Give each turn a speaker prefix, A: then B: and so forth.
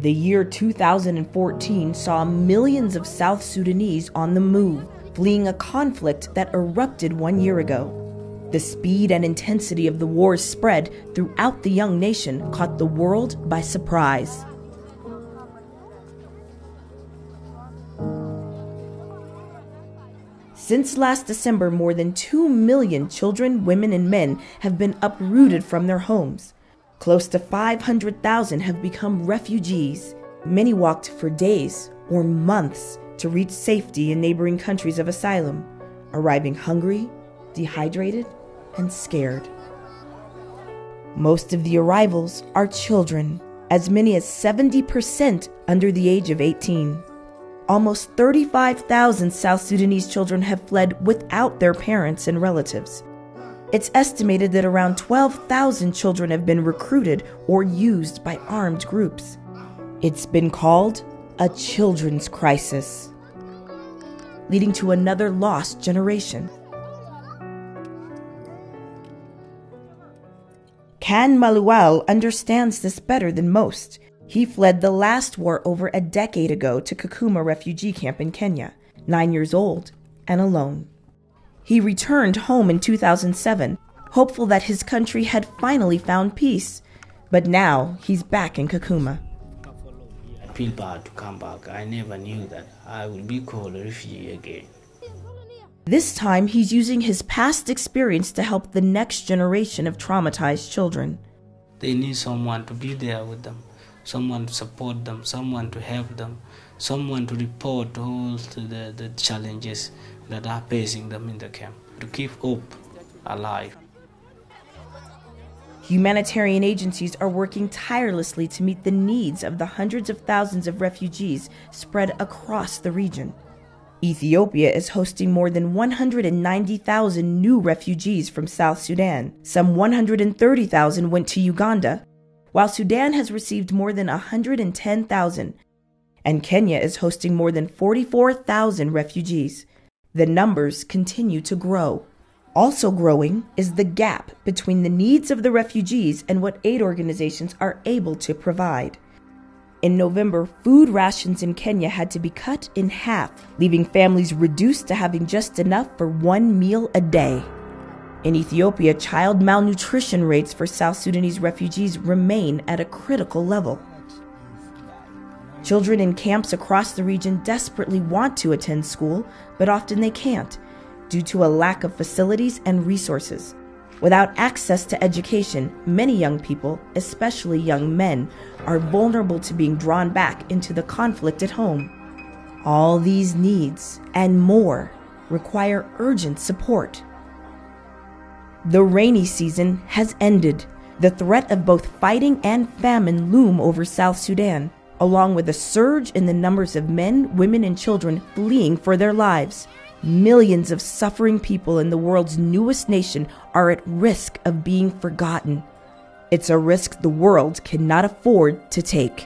A: The year 2014 saw millions of South Sudanese on the move, fleeing a conflict that erupted 1 year ago. The speed and intensity of the war's spread throughout the young nation caught the world by surprise. Since last December, more than 2 million children, women, and men have been uprooted from their homes. Close to 500,000 have become refugees. Many walked for days or months to reach safety in neighboring countries of asylum, arriving hungry, dehydrated, and scared. Most of the arrivals are children, as many as 70% under the age of 18. Almost 35,000 South Sudanese children have fled without their parents and relatives. It's estimated that around 12,000 children have been recruited or used by armed groups. It's been called a children's crisis, leading to another lost generation. Can Maluel understands this better than most. He fled the last war over a decade ago to Kakuma refugee camp in Kenya, 9 years old and alone. He returned home in 2007, hopeful that his country had finally found peace. But now he's back in Kakuma.
B: I feel bad to come back. I never knew that I would be called a refugee again.
A: This time he's using his past experience to help the next generation of traumatized children.
B: They need someone to be there with them, someone to support them, someone to help them, someone to report all the challenges that are facing them in the camp, to keep hope alive.
A: Humanitarian agencies are working tirelessly to meet the needs of the hundreds of thousands of refugees spread across the region. Ethiopia is hosting more than 190,000 new refugees from South Sudan. Some 130,000 went to Uganda, while Sudan has received more than 110,000, and Kenya is hosting more than 44,000 refugees. The numbers continue to grow. Also growing is the gap between the needs of the refugees and what aid organizations are able to provide. In November, food rations in Kenya had to be cut in half, leaving families reduced to having just enough for 1 meal a day. In Ethiopia, child malnutrition rates for South Sudanese refugees remain at a critical level. Children in camps across the region desperately want to attend school, but often they can't, due to a lack of facilities and resources. Without access to education, many young people, especially young men, are vulnerable to being drawn back into the conflict at home. All these needs and more require urgent support. The rainy season has ended. The threat of both fighting and famine loom over South Sudan, along with a surge in the numbers of men, women, and children fleeing for their lives. Millions of suffering people in the world's newest nation are at risk of being forgotten. It's a risk the world cannot afford to take.